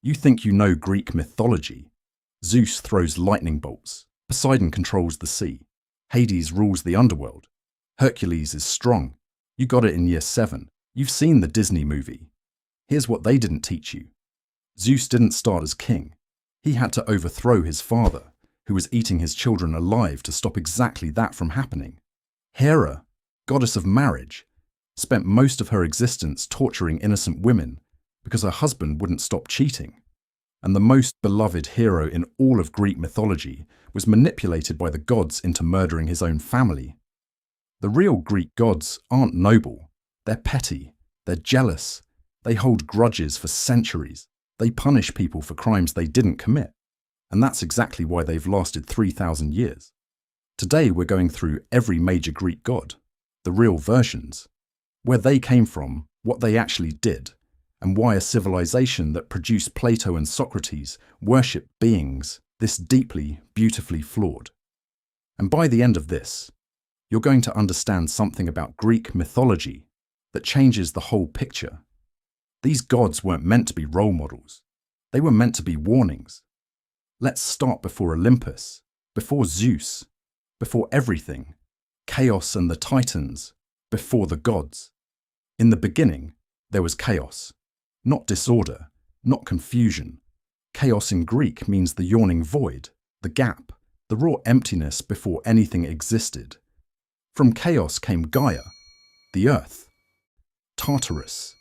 You think you know Greek mythology. Zeus throws lightning bolts. Poseidon controls the sea. Hades rules the underworld. Hercules is strong. You got it in year 7. You've seen the Disney movie. Here's what they didn't teach you. Zeus didn't start as king. He had to overthrow his father, who was eating his children alive to stop exactly that from happening. Hera, goddess of marriage, spent most of her existence torturing innocent women because her husband wouldn't stop cheating. And the most beloved hero in all of Greek mythology was manipulated by the gods into murdering his own family. The real Greek gods aren't noble. They're petty. They're jealous. They hold grudges for centuries. They punish people for crimes they didn't commit. And that's exactly why they've lasted 3,000 years. Today we're going through every major Greek god, the real versions, where they came from, what they actually did, and why a civilization that produced Plato and Socrates worshipped beings this deeply, beautifully flawed. And by the end of this, you're going to understand something about Greek mythology that changes the whole picture. These gods weren't meant to be role models. They were meant to be warnings. Let's start before Olympus, before Zeus, before everything, chaos and the Titans, before the gods. In the beginning, there was chaos. Not disorder, not confusion. Chaos in Greek means the yawning void, the gap, the raw emptiness before anything existed. From chaos came Gaia, the earth. Tartarus,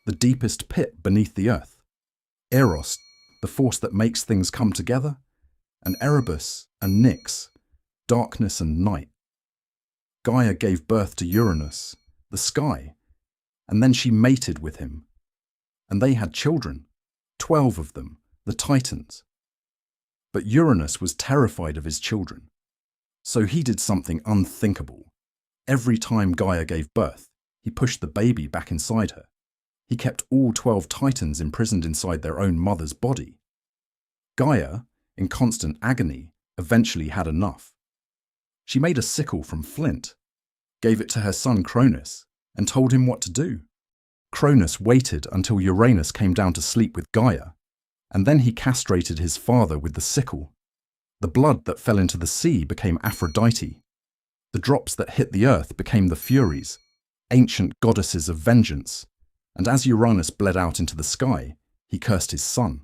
the deepest pit beneath the earth. Eros, the force that makes things come together. And Erebus and Nyx, darkness and night. Gaia gave birth to Uranus, the sky, and then she mated with him. And they had children, 12 of them, the Titans. But Uranus was terrified of his children. So he did something unthinkable. Every time Gaia gave birth, he pushed the baby back inside her. He kept all 12 Titans imprisoned inside their own mother's body. Gaia, in constant agony, eventually had enough. She made a sickle from flint, gave it to her son Cronus, and told him what to do. Cronus waited until Uranus came down to sleep with Gaia, and then he castrated his father with the sickle. The blood that fell into the sea became Aphrodite. The drops that hit the earth became the Furies, ancient goddesses of vengeance, and as Uranus bled out into the sky, he cursed his son.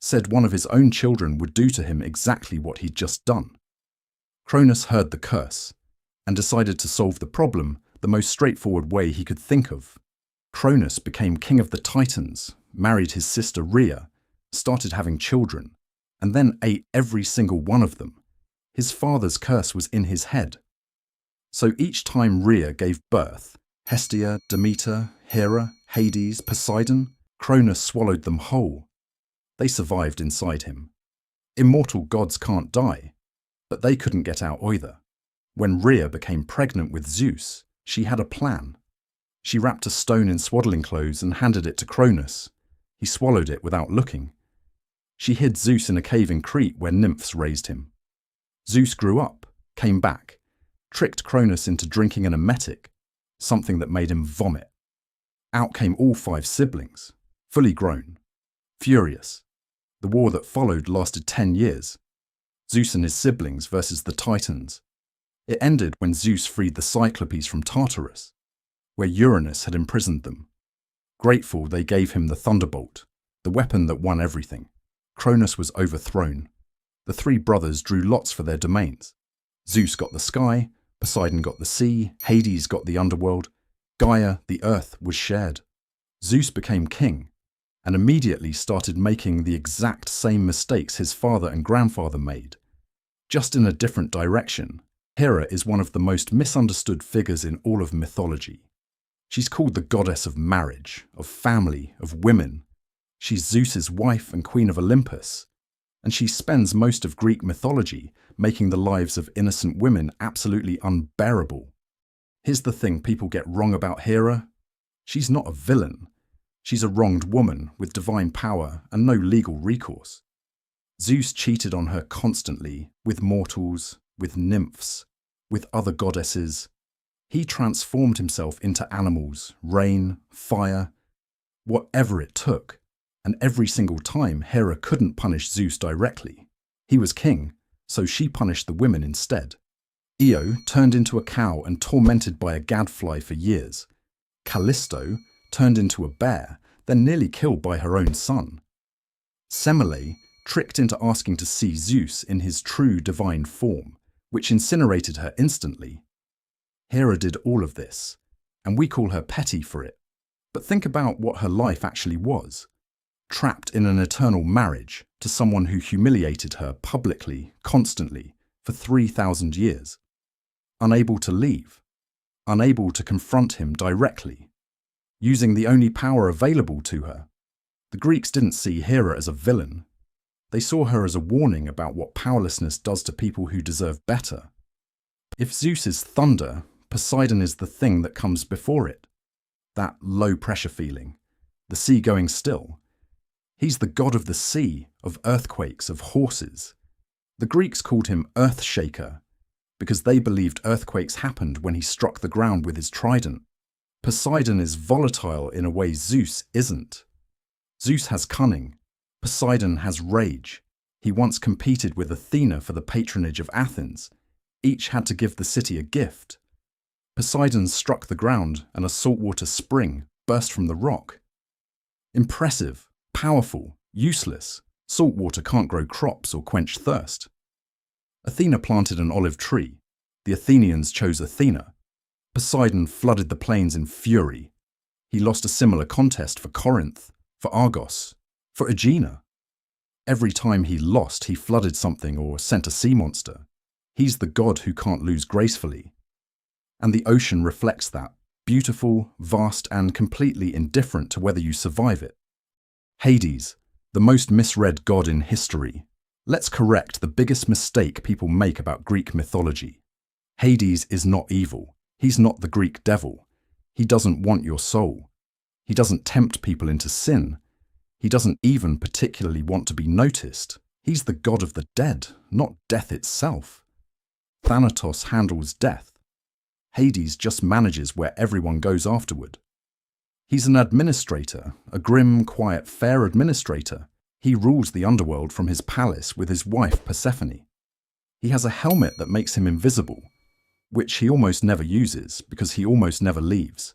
Said one of his own children would do to him exactly what he'd just done. Cronus heard the curse, and decided to solve the problem the most straightforward way he could think of. Cronus became king of the Titans, married his sister Rhea, started having children, and then ate every single one of them. His father's curse was in his head. So each time Rhea gave birth, Hestia, Demeter, Hera, Hades, Poseidon, Cronus swallowed them whole. They survived inside him. Immortal gods can't die, but they couldn't get out either. When Rhea became pregnant with Zeus, she had a plan. She wrapped a stone in swaddling clothes and handed it to Cronus. He swallowed it without looking. She hid Zeus in a cave in Crete where nymphs raised him. Zeus grew up, came back, tricked Cronus into drinking an emetic, something that made him vomit. Out came all 5 siblings, fully grown, furious. The war that followed lasted 10 years. Zeus and his siblings versus the Titans. It ended when Zeus freed the Cyclopes from Tartarus, where Uranus had imprisoned them. Grateful, they gave him the thunderbolt, the weapon that won everything. Cronus was overthrown. The 3 brothers drew lots for their domains. Zeus got the sky, Poseidon got the sea, Hades got the underworld. Gaia, the earth, was shared. Zeus became king, and immediately started making the exact same mistakes his father and grandfather made, just in a different direction. Hera is one of the most misunderstood figures in all of mythology. She's called the goddess of marriage, of family, of women. She's Zeus's wife and queen of Olympus, and she spends most of Greek mythology making the lives of innocent women absolutely unbearable. Here's the thing people get wrong about Hera. She's not a villain. She's a wronged woman with divine power and no legal recourse. Zeus cheated on her constantly, with mortals, with nymphs, with other goddesses. He transformed himself into animals, rain, fire, whatever it took. And every single time, Hera couldn't punish Zeus directly. He was king, so she punished the women instead. Io turned into a cow and tormented by a gadfly for years. Callisto turned into a bear, then nearly killed by her own son. Semele tricked into asking to see Zeus in his true divine form, which incinerated her instantly. Hera did all of this, and we call her petty for it. But think about what her life actually was. Trapped in an eternal marriage to someone who humiliated her publicly, constantly, for 3,000 years. Unable to leave. Unable to confront him directly. Using the only power available to her. The Greeks didn't see Hera as a villain. They saw her as a warning about what powerlessness does to people who deserve better. If Zeus is thunder, Poseidon is the thing that comes before it. That low-pressure feeling. The sea going still. He's the god of the sea, of earthquakes, of horses. The Greeks called him Earthshaker because they believed earthquakes happened when he struck the ground with his trident. Poseidon is volatile in a way Zeus isn't. Zeus has cunning. Poseidon has rage. He once competed with Athena for the patronage of Athens. Each had to give the city a gift. Poseidon struck the ground and a saltwater spring burst from the rock. Impressive, powerful, useless. Salt water can't grow crops or quench thirst. Athena planted an olive tree. The Athenians chose Athena. Poseidon flooded the plains in fury. He lost a similar contest for Corinth, for Argos, for Aegina. Every time he lost, he flooded something or sent a sea monster. He's the god who can't lose gracefully. And the ocean reflects that, beautiful, vast, and completely indifferent to whether you survive it. Hades, the most misread god in history. Let's correct the biggest mistake people make about Greek mythology. Hades is not evil. He's not the Greek devil. He doesn't want your soul. He doesn't tempt people into sin. He doesn't even particularly want to be noticed. He's the god of the dead, not death itself. Thanatos handles death. Hades just manages where everyone goes afterward. He's an administrator, a grim, quiet, fair administrator. He rules the underworld from his palace with his wife Persephone. He has a helmet that makes him invisible, which he almost never uses because he almost never leaves.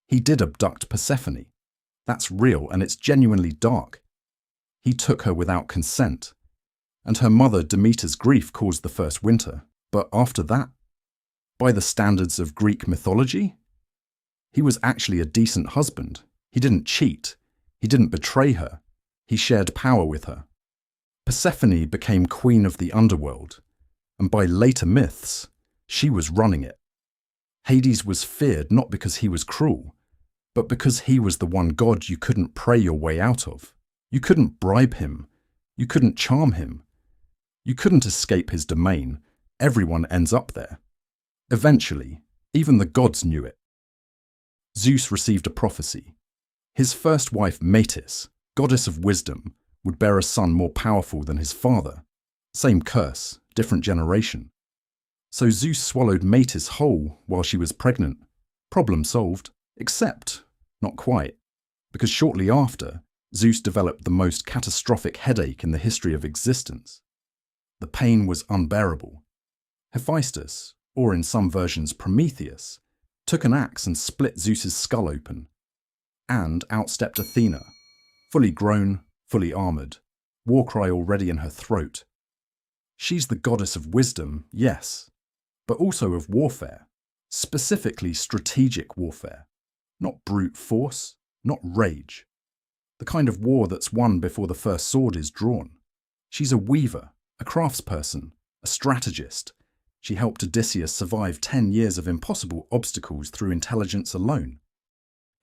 He did abduct Persephone. That's real and it's genuinely dark. He took her without consent, and her mother Demeter's grief caused the first winter. But after that, by the standards of Greek mythology, he was actually a decent husband. He didn't cheat. He didn't betray her. He shared power with her. Persephone became queen of the underworld, and by later myths, she was running it. Hades was feared not because he was cruel, but because he was the one god you couldn't pray your way out of. You couldn't bribe him. You couldn't charm him. You couldn't escape his domain. Everyone ends up there. Eventually, even the gods knew it. Zeus received a prophecy. His first wife, Metis, goddess of wisdom, would bear a son more powerful than his father. Same curse, different generation. So Zeus swallowed Metis whole while she was pregnant. Problem solved, except not quite, because shortly after, Zeus developed the most catastrophic headache in the history of existence. The pain was unbearable. Hephaestus, or in some versions Prometheus, took an axe and split Zeus's skull open. And out stepped Athena, fully grown, fully armoured, war cry already in her throat. She's the goddess of wisdom, yes, but also of warfare, specifically strategic warfare, not brute force, not rage. The kind of war that's won before the first sword is drawn. She's a weaver, a craftsperson, a strategist. She helped Odysseus survive 10 years of impossible obstacles through intelligence alone.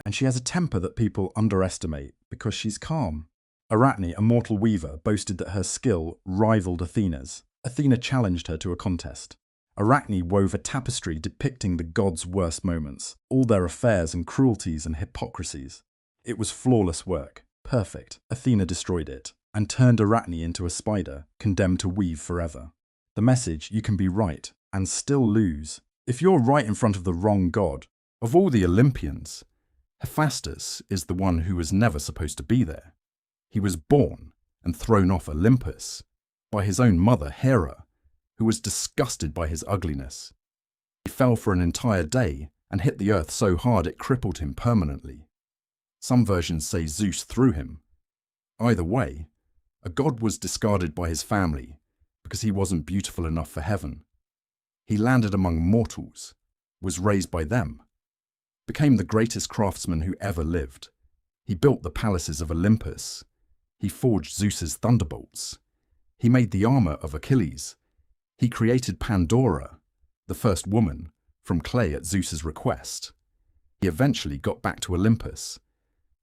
And she has a temper that people underestimate because she's calm. Arachne, a mortal weaver, boasted that her skill rivaled Athena's. Athena challenged her to a contest. Arachne wove a tapestry depicting the gods' worst moments, all their affairs and cruelties and hypocrisies. It was flawless work, perfect. Athena destroyed it, and turned Arachne into a spider, condemned to weave forever. The message, you can be right, and still lose. If you're right in front of the wrong god, of all the Olympians, Hephaestus is the one who was never supposed to be there. He was born and thrown off Olympus by his own mother, Hera, who was disgusted by his ugliness. He fell for an entire day and hit the earth so hard it crippled him permanently. Some versions say Zeus threw him. Either way, a god was discarded by his family because he wasn't beautiful enough for heaven. He landed among mortals, was raised by them, became the greatest craftsman who ever lived. He built the palaces of Olympus. He forged Zeus's thunderbolts. He made the armor of Achilles. He created Pandora, the first woman, from clay at Zeus's request. He eventually got back to Olympus,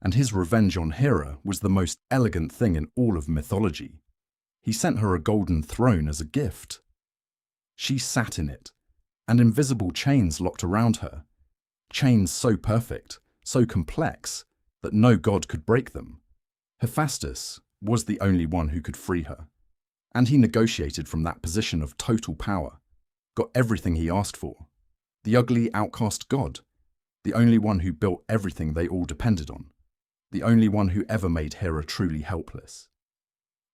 and his revenge on Hera was the most elegant thing in all of mythology. He sent her a golden throne as a gift. She sat in it, and invisible chains locked around her. Chains so perfect, so complex, that no god could break them. Hephaestus was the only one who could free her, and he negotiated from that position of total power, got everything he asked for. The ugly outcast god, the only one who built everything they all depended on, the only one who ever made Hera truly helpless.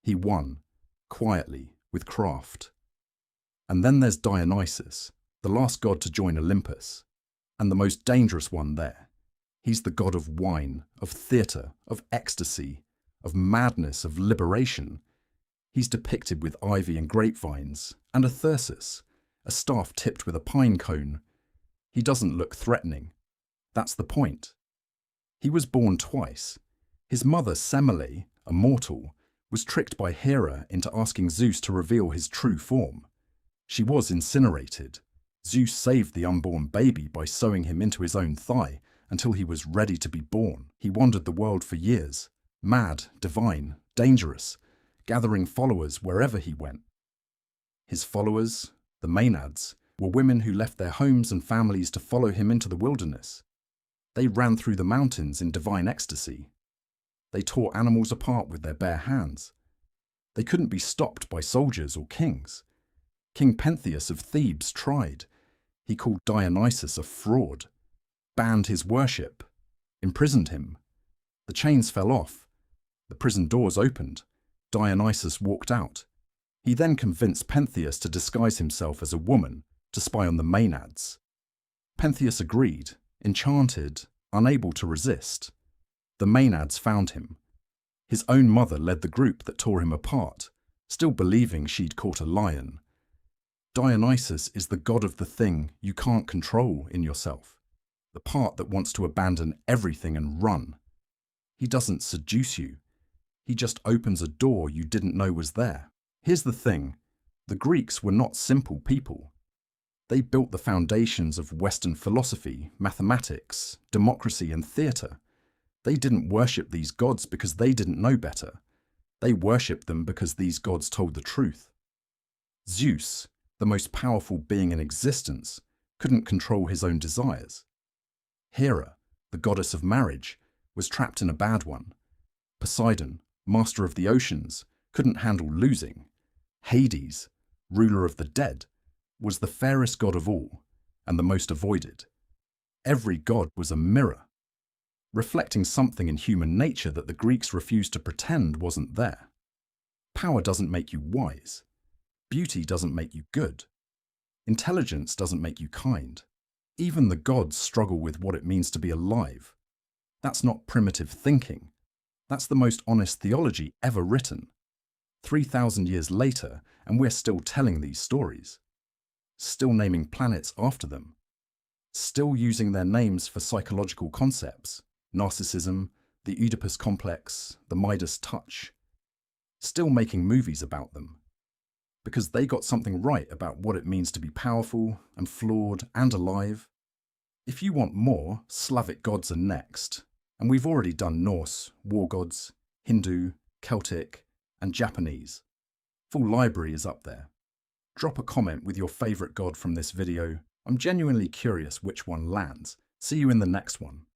He won, quietly, with craft. And then there's Dionysus, the last god to join Olympus, and the most dangerous one there. He's the god of wine, of theatre, of ecstasy, of madness, of liberation. He's depicted with ivy and grapevines, and a thyrsus, a staff tipped with a pine cone. He doesn't look threatening. That's the point. He was born twice. His mother, Semele, a mortal, was tricked by Hera into asking Zeus to reveal his true form. She was incinerated. Zeus saved the unborn baby by sewing him into his own thigh until he was ready to be born. He wandered the world for years, mad, divine, dangerous, gathering followers wherever he went. His followers, the Maenads, were women who left their homes and families to follow him into the wilderness. They ran through the mountains in divine ecstasy. They tore animals apart with their bare hands. They couldn't be stopped by soldiers or kings. King Pentheus of Thebes tried. He called Dionysus a fraud, banned his worship, imprisoned him. The chains fell off. The prison doors opened. Dionysus walked out. He then convinced Pentheus to disguise himself as a woman to spy on the Maenads. Pentheus agreed, enchanted, unable to resist. The Maenads found him. His own mother led the group that tore him apart, still believing she'd caught a lion. Dionysus is the god of the thing you can't control in yourself, the part that wants to abandon everything and run. He doesn't seduce you. He just opens a door you didn't know was there. Here's the thing. The Greeks were not simple people. They built the foundations of Western philosophy, mathematics, democracy, and theatre. They didn't worship these gods because they didn't know better. They worshipped them because these gods told the truth. Zeus, the most powerful being in existence, couldn't control his own desires. Hera, the goddess of marriage, was trapped in a bad one. Poseidon, master of the oceans, couldn't handle losing. Hades, ruler of the dead, was the fairest god of all, and the most avoided. Every god was a mirror, reflecting something in human nature that the Greeks refused to pretend wasn't there. Power doesn't make you wise. Beauty doesn't make you good. Intelligence doesn't make you kind. Even the gods struggle with what it means to be alive. That's not primitive thinking. That's the most honest theology ever written. 3,000 years later, and we're still telling these stories. Still naming planets after them. Still using their names for psychological concepts. Narcissism, the Oedipus complex, the Midas touch. Still making movies about them. Because they got something right about what it means to be powerful and flawed and alive. If you want more, Slavic gods are next. And we've already done Norse, war gods, Hindu, Celtic, and Japanese. Full library is up there. Drop a comment with your favourite god from this video. I'm genuinely curious which one lands. See you in the next one.